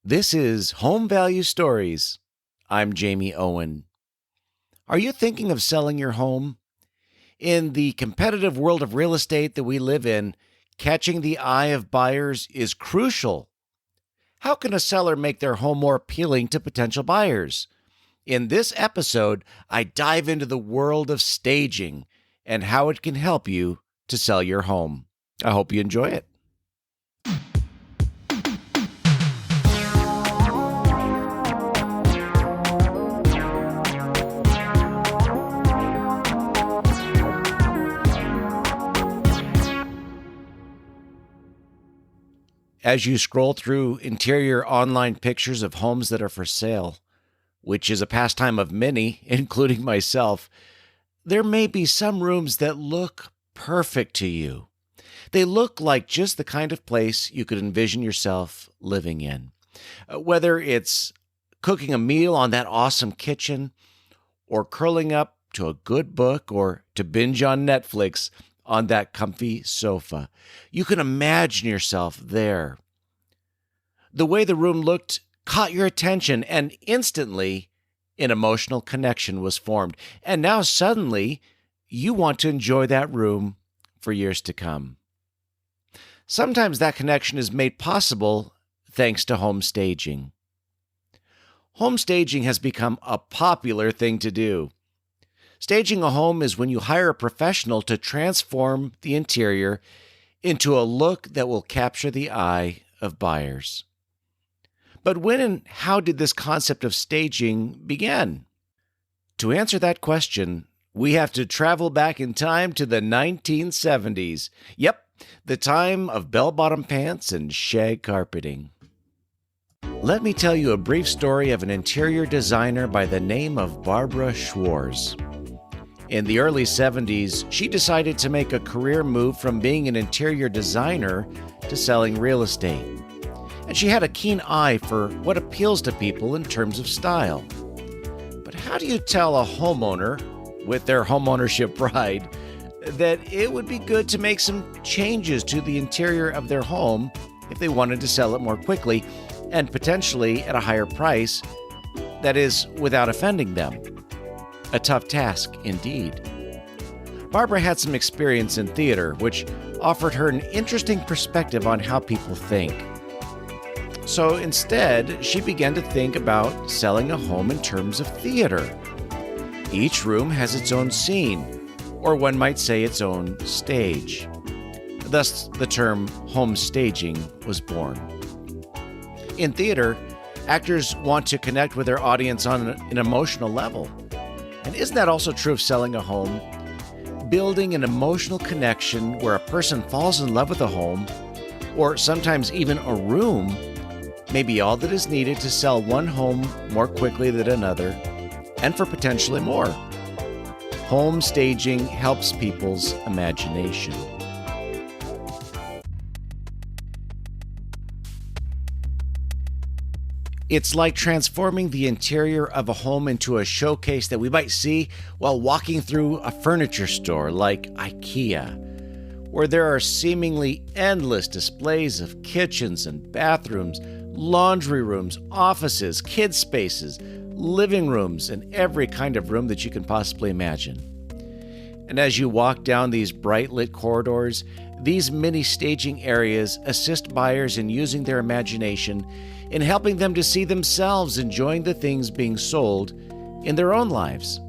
This is Home Value Stories. I'm Jamie Owen. Are you thinking of selling your home? In the competitive world of real estate that we live in, catching the eye of buyers is crucial. How can a seller make their home more appealing to potential buyers? In this episode, I dive into the world of staging and how it can help you to sell your home. I hope you enjoy it. As you scroll through interior online pictures of homes that are for sale, which is a pastime of many, including myself, there may be some rooms that look perfect to you. They look like just the kind of place you could envision yourself living in. Whether it's cooking a meal on that awesome kitchen, or curling up to a good book, or to binge on Netflix on that comfy sofa, you can imagine yourself there. The way the room looked caught your attention, and instantly an emotional connection was formed. And now suddenly you want to enjoy that room for years to come. Sometimes that connection is made possible thanks to home staging. Home staging has become a popular thing to do. Staging a home is when you hire a professional to transform the interior into a look that will capture the eye of buyers. But when and how did this concept of staging begin? To answer that question, we have to travel back in time to the 1970s. Yep, the time of bell-bottom pants and shag carpeting. Let me tell you a brief story of an interior designer by the name of Barbara Schwarz. In the early 70s, she decided to make a career move from being an interior designer to selling real estate. And she had a keen eye for what appeals to people in terms of style. But how do you tell a homeowner with their homeownership pride that it would be good to make some changes to the interior of their home if they wanted to sell it more quickly and potentially at a higher price, that is, without offending them? A tough task indeed. Barbara had some experience in theater, which offered her an interesting perspective on how people think. So instead, she began to think about selling a home in terms of theater. Each room has its own scene, or one might say its own stage. Thus, the term home staging was born. In theater, actors want to connect with their audience on an emotional level. And isn't that also true of selling a home? Building an emotional connection where a person falls in love with a home, or sometimes even a room, may be all that is needed to sell one home more quickly than another, and for potentially more. Home staging helps people's imagination. It's like transforming the interior of a home into a showcase that we might see while walking through a furniture store like IKEA, where there are seemingly endless displays of kitchens and bathrooms, laundry rooms, offices, kids' spaces, living rooms, and every kind of room that you can possibly imagine. And as you walk down these bright lit corridors, these mini staging areas assist buyers in using their imagination in helping them to see themselves enjoying the things being sold in their own lives.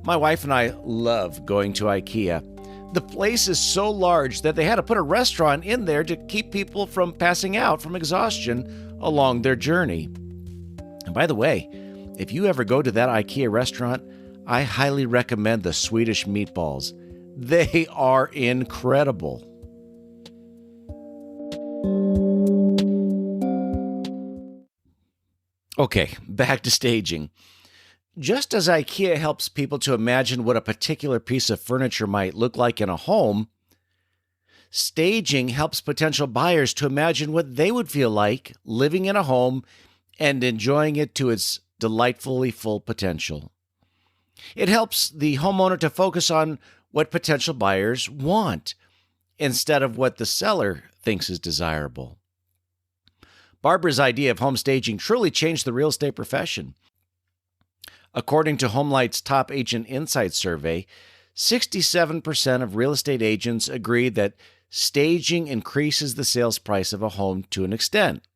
My wife and I love going to IKEA. The place is so large that they had to put a restaurant in there to keep people from passing out from exhaustion along their journey. And by the way, if you ever go to that IKEA restaurant, I highly recommend the Swedish meatballs. They are incredible. Okay, back to staging. Just as IKEA helps people to imagine what a particular piece of furniture might look like in a home, staging helps potential buyers to imagine what they would feel like living in a home and enjoying it to its delightfully full potential. It helps the homeowner to focus on what potential buyers want instead of what the seller thinks is desirable. Barbara's idea of home staging truly changed the real estate profession. According to HomeLight's Top Agent Insight survey, 67% of real estate agents agree that staging increases the sales price of a home to an extent.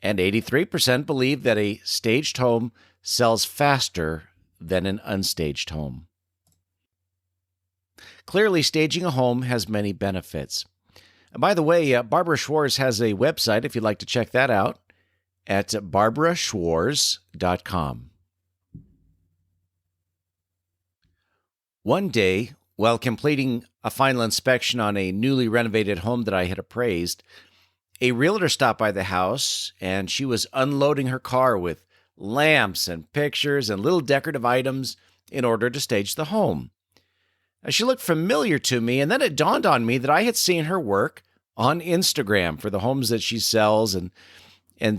And 83% believe that a staged home sells faster than an unstaged home. Clearly, staging a home has many benefits. And by the way, Barbara Schwarz has a website if you'd like to check that out at barbaraschwarz.com. One day, while completing a final inspection on a newly renovated home that I had appraised, a realtor stopped by the house and she was unloading her car with lamps and pictures and little decorative items in order to stage the home. She looked familiar to me, and then it dawned on me that I had seen her work on Instagram for the homes that she sells and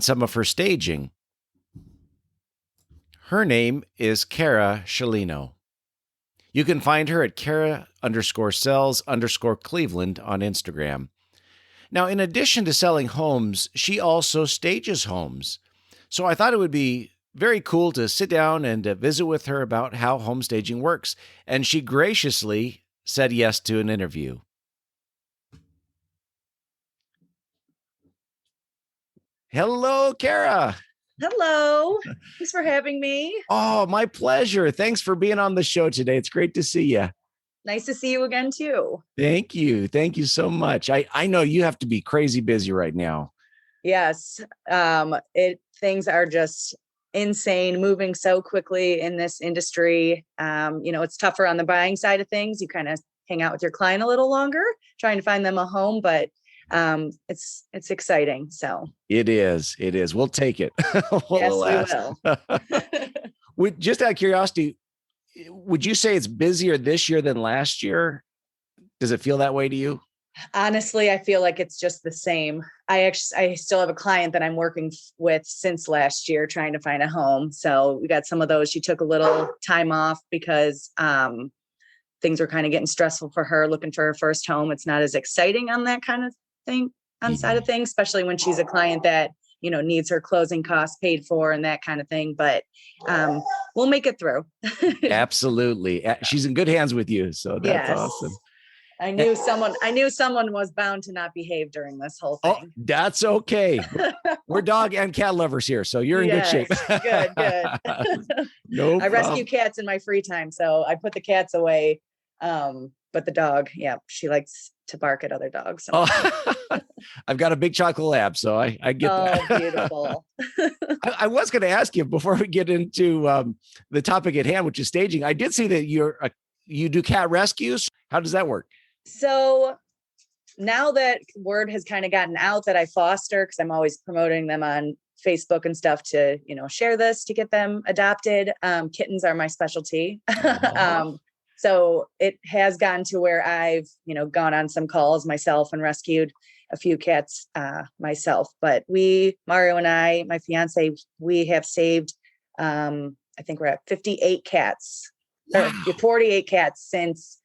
some of her staging. Her name is Kara Shalino. You can find her at Kara_sells_Cleveland on Instagram. Now, in addition to selling homes, she also stages homes. So I thought it would be very cool to sit down and visit with her about how home staging works. And she graciously said yes to an interview. Hello, Kara. Hello. Thanks for having me. Oh, my pleasure. Thanks for being on the show today. It's great to see you. Nice to see you again, too. Thank you. Thank you so much. I know you have to be crazy busy right now. Yes. Things are just insane, moving so quickly in this industry. It's tougher on the buying side of things. You kind of hang out with your client a little longer, trying to find them a home, but it's exciting. So it is. We'll take it. Yes, we will. Just out of curiosity, would you say it's busier this year than last year? Does it feel that way to you? Honestly, I feel like it's just the same. I still have a client that I'm working with since last year trying to find a home. So we got some of those. She took a little time off because things were kind of getting stressful for her looking for her first home. It's not as exciting on that kind of thing, side of things, especially when she's a client that, needs her closing costs paid for and that kind of thing. But we'll make it through. Absolutely. She's in good hands with you. So that's awesome. I knew someone was bound to not behave during this whole thing. Oh, that's okay. We're dog and cat lovers here, so you're in good shape. Good. No I rescue cats in my free time, so I put the cats away. But the dog, she likes to bark at other dogs. Oh, I've got a big chocolate lab, so I get that. Oh, beautiful. I was going to ask you before we get into the topic at hand, which is staging. I did see that you do cat rescues. How does that work? So now that word has kind of gotten out that I foster, because I'm always promoting them on Facebook and stuff to, share this to get them adopted. Kittens are my specialty. So it has gotten to where I've, gone on some calls myself and rescued a few cats myself. But Mario and I, my fiance, we have saved, I think we're at 58 cats, or 48 cats since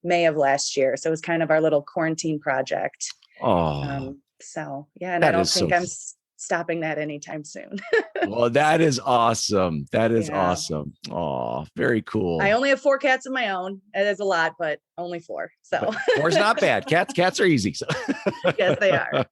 May of last year. So it was kind of our little quarantine project. Oh, and I don't think I'm stopping that anytime soon. Well, that is awesome. That is awesome. Oh, very cool. I only have 4 cats of my own. It is a lot, but only 4. So but 4's not bad. Cats are easy. So. Yes, they are.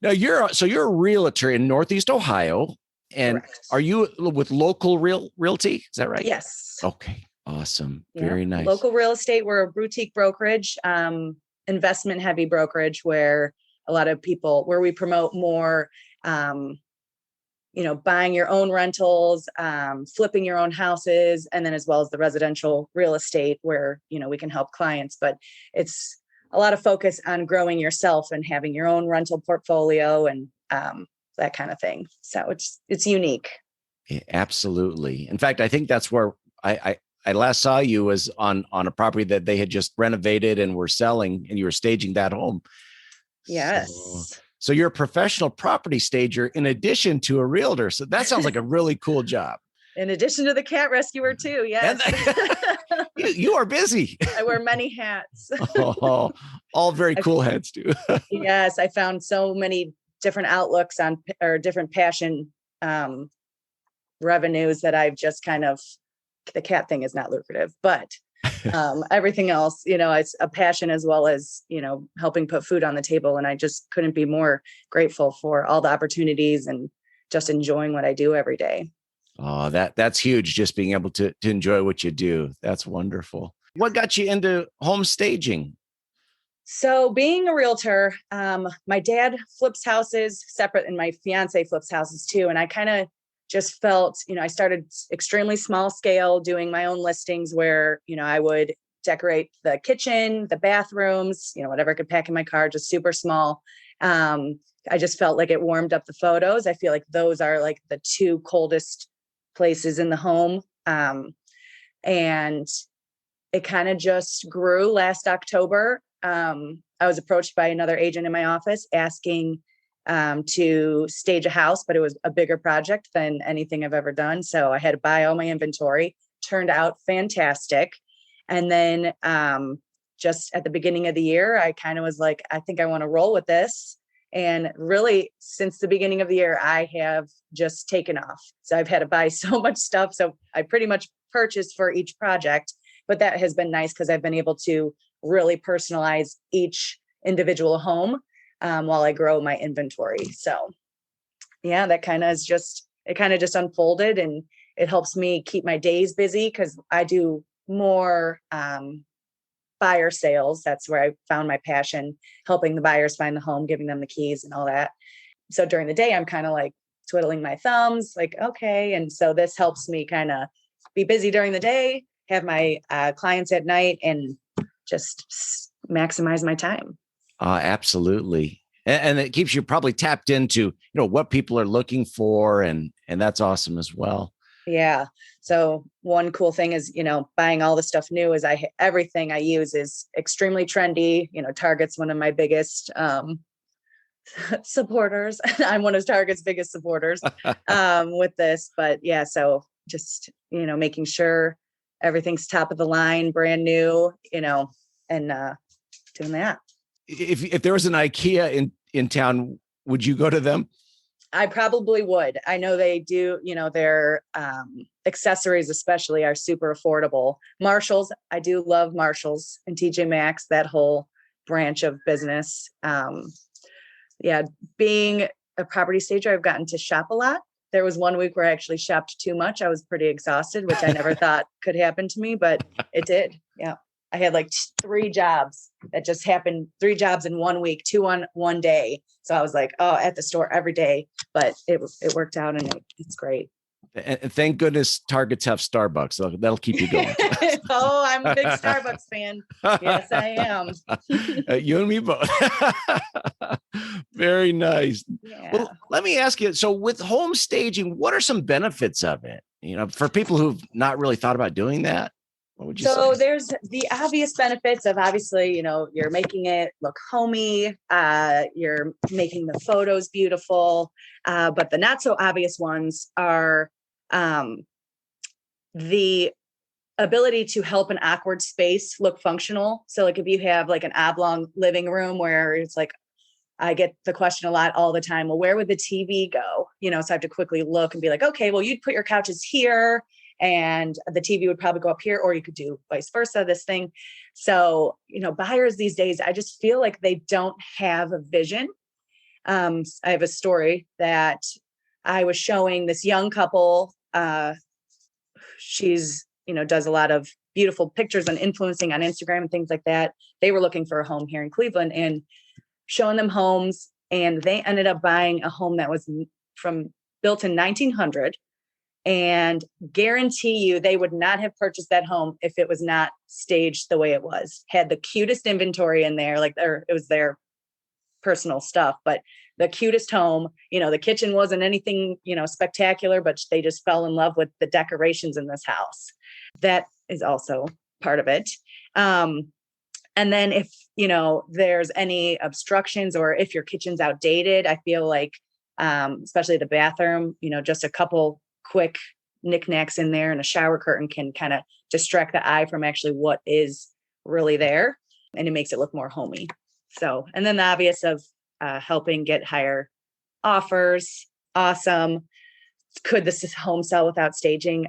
Now you're a realtor in Northeast Ohio, and correct. Are you with Local Realty? Is that right? Yes. Okay. Awesome. Very nice. Local Real Estate. We're a boutique brokerage, investment heavy brokerage where we promote more, buying your own rentals, flipping your own houses, and then as well as the residential real estate where, we can help clients, but it's a lot of focus on growing yourself and having your own rental portfolio and that kind of thing. So it's unique. Yeah, absolutely. In fact, I think that's where I last saw you was on a property that they had just renovated and were selling, and you were staging that home. Yes. So you're a professional property stager in addition to a realtor. So that sounds like a really cool job. In addition to the cat rescuer too. And Yes. you are busy. I wear many hats. Oh, all very cool heads too. Yes. I found so many different outlooks on or different passion revenues that I've just kind of, the cat thing is not lucrative, but everything else, it's a passion as well as, helping put food on the table. And I just couldn't be more grateful for all the opportunities and just enjoying what I do every day. Oh, that's huge. Just being able to enjoy what you do. That's wonderful. What got you into home staging? So being a realtor, my dad flips houses separate and my fiance flips houses too. And I kind of just felt, I started extremely small scale doing my own listings where, I would decorate the kitchen, the bathrooms, whatever I could pack in my car, just super small. I just felt like it warmed up the photos. I feel like those are like the two coldest places in the home. And it kind of just grew last October. I was approached by another agent in my office asking to stage a house, but it was a bigger project than anything I've ever done. So I had to buy all my inventory. Turned out fantastic. And then just at the beginning of the year, I kind of was like, I think I want to roll with this. And really, since the beginning of the year, I have just taken off. So I've had to buy so much stuff. So I pretty much purchased for each project, but that has been nice because I've been able to really personalize each individual home while I grow my inventory. So yeah, that kind of just unfolded, and it helps me keep my days busy because I do more buyer sales. That's where I found my passion, helping the buyers find the home, giving them the keys and all that. So during the day, I'm kind of like twiddling my thumbs, like, okay. And so this helps me kind of be busy during the day, have my clients at night, and just maximize my time. Absolutely. And it keeps you probably tapped into, what people are looking for. And that's awesome as well. Yeah. So one cool thing is, buying all the stuff new is everything I use is extremely trendy. Target's one of my biggest supporters. I'm one of Target's biggest supporters with this. But yeah, so just, making sure everything's top of the line, brand new, and doing that. If there was an IKEA in town, would you go to them? I probably would. I know they do, their accessories especially are super affordable. Marshalls, I do love Marshalls and TJ Maxx, that whole branch of business. Yeah, being a property stager, I've gotten to shop a lot. There was one week where I actually shopped too much. I was pretty exhausted, which I never thought could happen to me, but it did. Yeah. I had like 3 jobs that just happened, 3 jobs in 1 week, 2 on one day. So I was like, oh, at the store every day, but it worked out and it's great. And thank goodness Targets have Starbucks. So that'll keep you going. Oh, I'm a big Starbucks fan. Yes, I am. You and me both. Very nice. Yeah. Well, let me ask you. So with home staging, what are some benefits of it? For people who've not really thought about doing that, what would you say? So there's the obvious benefits of obviously, you're making it look homey. You're making the photos beautiful. But the not so obvious ones are the ability to help an awkward space look functional. So like if you have like an oblong living room where it's like, I get the question a lot all the time, well, where would the TV go? So I have to quickly look and be like, okay, well, you'd put your couches here and the TV would probably go up here, or you could do vice versa, this thing. So, buyers these days, I just feel like they don't have a vision. I have a story that I was showing this young couple. She's, does a lot of beautiful pictures and influencing on Instagram and things like that. They were looking for a home here in Cleveland and showing them homes. And they ended up buying a home that was built in 1900. And guarantee you they would not have purchased that home if it was not staged the way it was. Had the cutest inventory in there, it was their personal stuff, but the cutest home. The kitchen wasn't anything, spectacular, but they just fell in love with the decorations in this house. That is also part of it. And then if, there's any obstructions or if your kitchen's outdated, I feel like, especially the bathroom, just a couple quick knickknacks in there, and a shower curtain can kind of distract the eye from actually what is really there, and it makes it look more homey. So, and then the obvious of helping get higher offers. Awesome. Could this home sell without staging?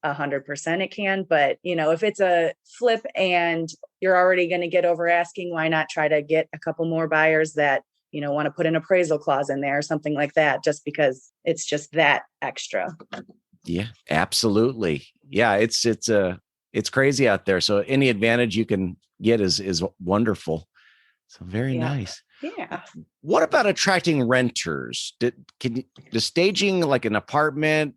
100% it can. But, if it's a flip and you're already going to get over asking, why not try to get a couple more buyers that, want to put an appraisal clause in there or something like that, just because it's just that extra. Yeah, absolutely. Yeah, it's crazy out there. So any advantage you can get is wonderful. So very nice. Yeah. What about attracting renters? Does staging like an apartment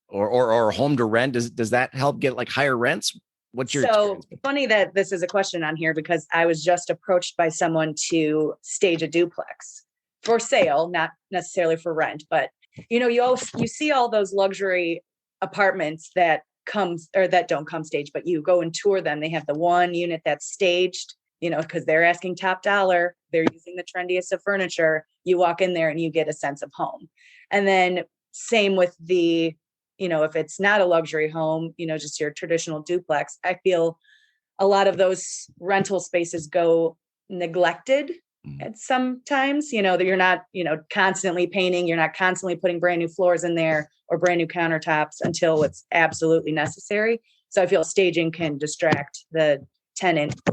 or a home to rent, does that help get like higher rents? What's your So funny that this is a question on here, because I was just approached by someone to stage a duplex for sale, not necessarily for rent, but you see all those luxury apartments that don't come staged, but you go and tour them. They have the one unit that's staged, because they're asking top dollar. They're using the trendiest of furniture. You walk in there and you get a sense of home. And then same with the, if it's not a luxury home, just your traditional duplex, I feel a lot of those rental spaces go neglected at sometimes, that you're not, constantly painting, you're not constantly putting brand new floors in there or brand new countertops until it's absolutely necessary. So I feel staging can distract the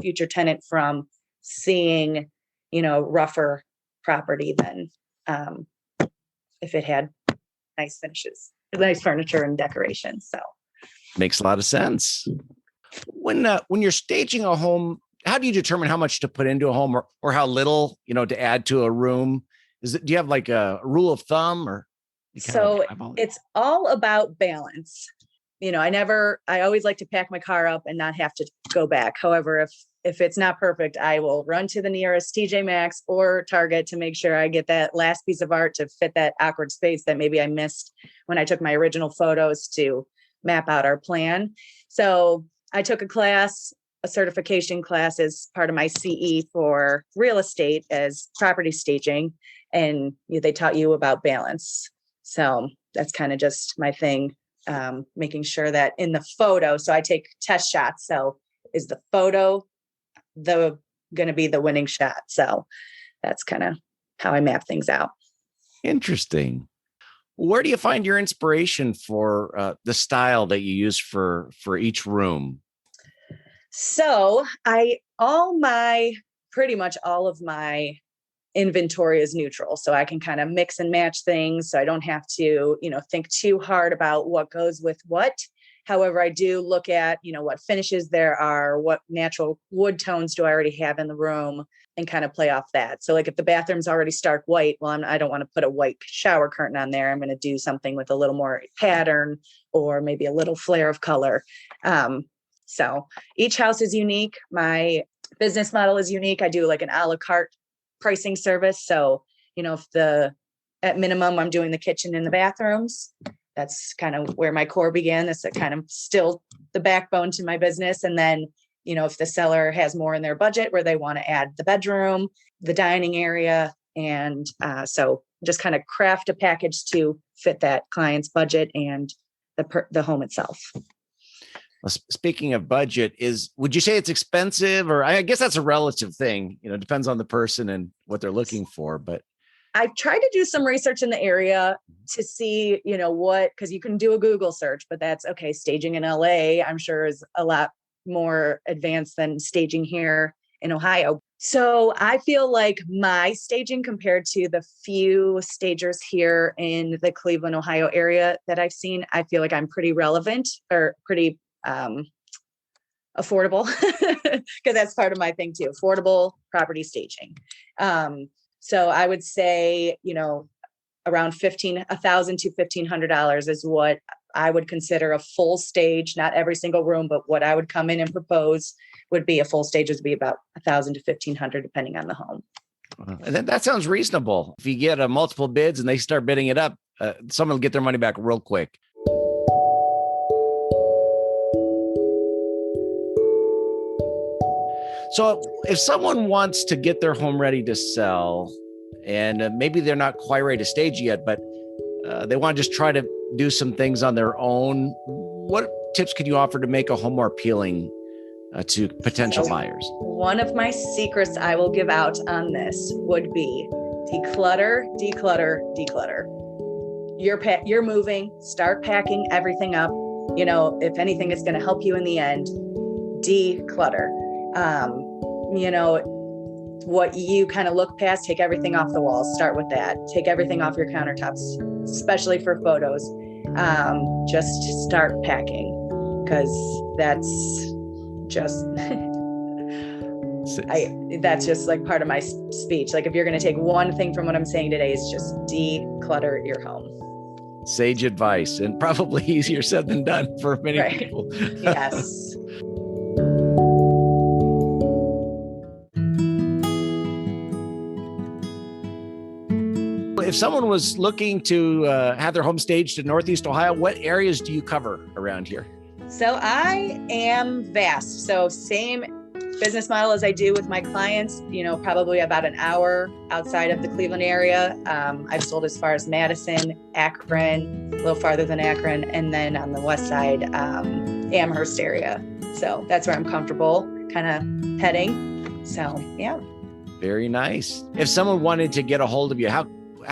future tenant from seeing, rougher property than if it had nice finishes, nice furniture and decorations. So makes a lot of sense. When you're staging a home, how do you determine how much to put into a home or how little, to add to a room? Do you have like a rule of thumb or? So it's all about balance. I always like to pack my car up and not have to go back. However, if it's not perfect, I will run to the nearest TJ Maxx or Target to make sure I get that last piece of art to fit that awkward space that maybe I missed when I took my original photos to map out our plan. So I took a certification class as part of my CE for real estate as property staging, and they taught you about balance. So that's kind of just my thing. Making sure that in the photo, so I take test shots. So is the photo going to be the winning shot? So that's kind of how I map things out. Interesting. Where do you find your inspiration for the style that you use for each room? So pretty much all of my inventory is neutral. So I can kind of mix and match things. So I don't have to, think too hard about what goes with what. However, I do look at, what finishes there are, what natural wood tones do I already have in the room, and kind of play off that. So like if the bathroom's already stark white, well, I don't want to put a white shower curtain on there. I'm going to do something with a little more pattern or maybe a little flare of color. So each house is unique. My business model is unique. I do like an a la carte pricing service. So, if at minimum I'm doing the kitchen and the bathrooms, that's kind of where my core began. That's kind of still the backbone to my business. And then, if the seller has more in their budget where they want to add the bedroom, the dining area, and so just kind of craft a package to fit that client's budget and the home itself. Well, speaking of budget, would you say it's expensive, or I guess that's a relative thing, it depends on the person and what they're looking for, but I've tried to do some research in the area to see, because you can do a Google search, but that's okay. Staging in LA, I'm sure, is a lot more advanced than staging here in Ohio. So I feel like my staging compared to the few stagers here in the Cleveland, Ohio area that I've seen, I feel like I'm pretty relevant or pretty affordable, because that's part of my thing too. Affordable property staging. So I would say, around $1,000 to $1,500 is what I would consider a full stage. Not every single room, but what I would come in and propose would be a full stage would be about $1,000 to $1,500, depending on the home. And that sounds reasonable. If you get multiple bids and they start bidding it up, someone will get their money back real quick. So if someone wants to get their home ready to sell, and maybe they're not quite ready to stage yet, but they want to just try to do some things on their own. What tips could you offer to make a home more appealing to potential buyers? One of my secrets I will give out on this would be declutter, declutter, declutter. You're moving, start packing everything up. You know, if anything is going to help you in the end, declutter. You know, what you kind of look past, take everything off the walls, start with that. Take everything off your countertops, especially for photos. Just start packing, because that's just that's just like part of my speech. Like, if you're going to take one thing from what I'm saying today, is just declutter your home. Sage advice, and probably easier said than done for many people. Yes. If someone was looking to have their home staged in Northeast Ohio, what areas do you cover around here? So I am vast. So same business model as I do with my clients, you know, probably about an hour outside of the Cleveland area. I've sold as far as Madison, Akron, a little farther than Akron, and then on the west side, Amherst area. So that's where I'm comfortable kind of heading. So, yeah. Very nice. If someone wanted to get a hold of you, how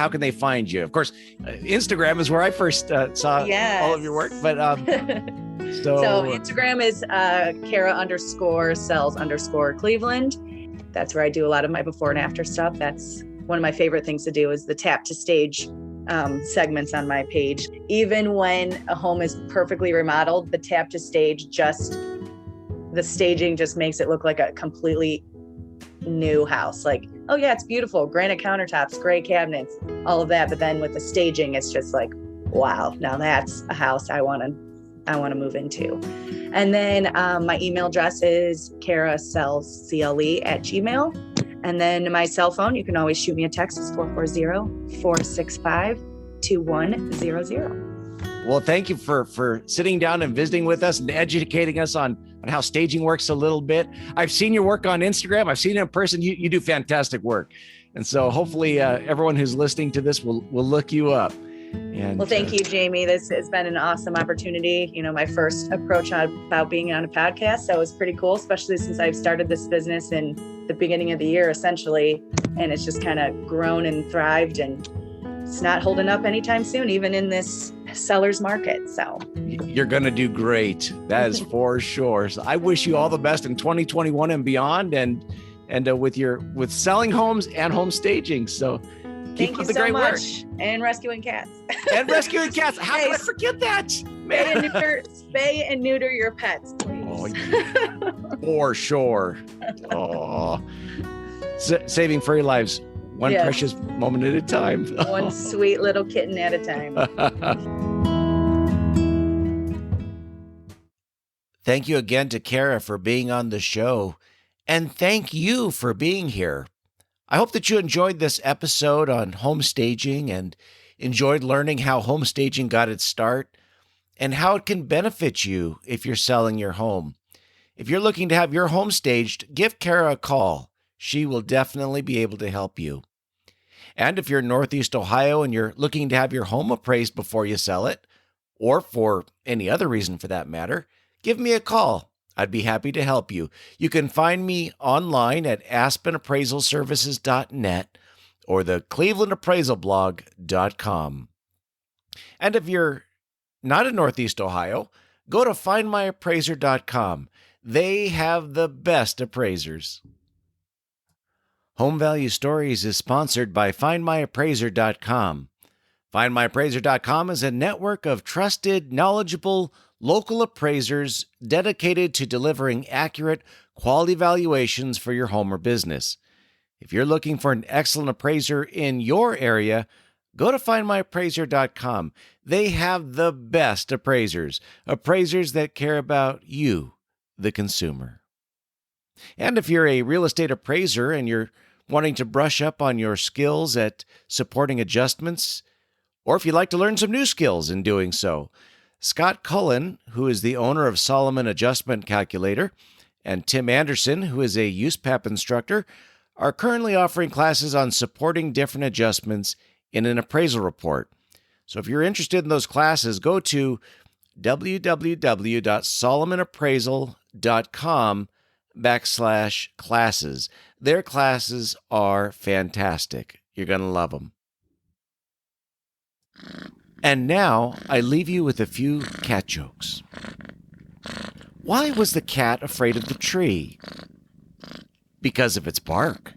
can they find you? Of course, Instagram is where I first saw all of your work, but So Instagram is Kara_sells_Cleveland. That's where I do a lot of my before and after stuff. That's one of my favorite things to do, is the tap to stage segments on my page. Even when a home is perfectly remodeled, the tap to stage, the staging just makes it look like a completely new house. Like, oh yeah, it's beautiful, granite countertops, gray cabinets, all of that. But then with the staging, it's just like, wow, now that's a house I want to move into. And then my email address is karasellscle@gmail. And then my cell phone, you can always shoot me a text. It's 440-465-2100. Well, thank you for sitting down and visiting with us and educating us on how staging works a little bit. I've seen your work on Instagram. I've seen it in person. You do fantastic work. And so hopefully everyone who's listening to this will look you up. And, well, thank you, Jamie. This has been an awesome opportunity. You know, my first approach about being on a podcast. So it was pretty cool, especially since I've started this business in the beginning of the year, essentially. And it's just kind of grown and thrived, and it's not holding up anytime soon, even in this seller's market. So you're going to do great. That is for sure. So I wish you all the best in 2021 and beyond, and with selling homes and home staging. So thank you so much. Work. And rescuing cats. And rescuing cats. How can I forget that? Spay and neuter your pets, please. Oh, yeah. For sure. Oh, saving furry lives. One precious moment at a time. One sweet little kitten at a time. Thank you again to Kara for being on the show. And thank you for being here. I hope that you enjoyed this episode on home staging and enjoyed learning how home staging got its start and how it can benefit you if you're selling your home. If you're looking to have your home staged, give Kara a call. She will definitely be able to help you. And if you're in Northeast Ohio and you're looking to have your home appraised before you sell it, or for any other reason for that matter, give me a call. I'd be happy to help you. You can find me online at aspenappraisalservices.net or the clevelandappraisalblog.com. And if you're not in Northeast Ohio, go to findmyappraiser.com. They have the best appraisers. Home Value Stories is sponsored by findmyappraiser.com. Findmyappraiser.com is a network of trusted, knowledgeable, local appraisers dedicated to delivering accurate, quality valuations for your home or business. If you're looking for an excellent appraiser in your area, go to findmyappraiser.com. They have the best appraisers that care about you, the consumer. And if you're a real estate appraiser and you're wanting to brush up on your skills at supporting adjustments, or if you'd like to learn some new skills in doing so, Scott Cullen, who is the owner of Solomon Adjustment Calculator, and Tim Anderson, who is a USPAP instructor, are currently offering classes on supporting different adjustments in an appraisal report. So if you're interested in those classes, go to www.solomonappraisal.com/classes. Their classes are fantastic. You're going to love them. And now I leave you with a few cat jokes. Why was the cat afraid of the tree? Because of its bark.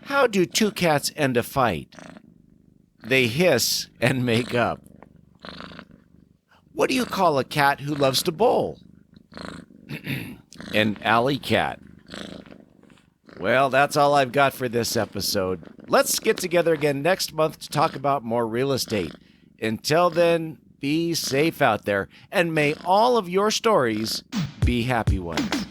How do two cats end a fight? They hiss and make up. What do you call a cat who loves to bowl? An alley cat. Well, that's all I've got for this episode. Let's get together again next month to talk about more real estate. Until then, be safe out there, and may all of your stories be happy ones.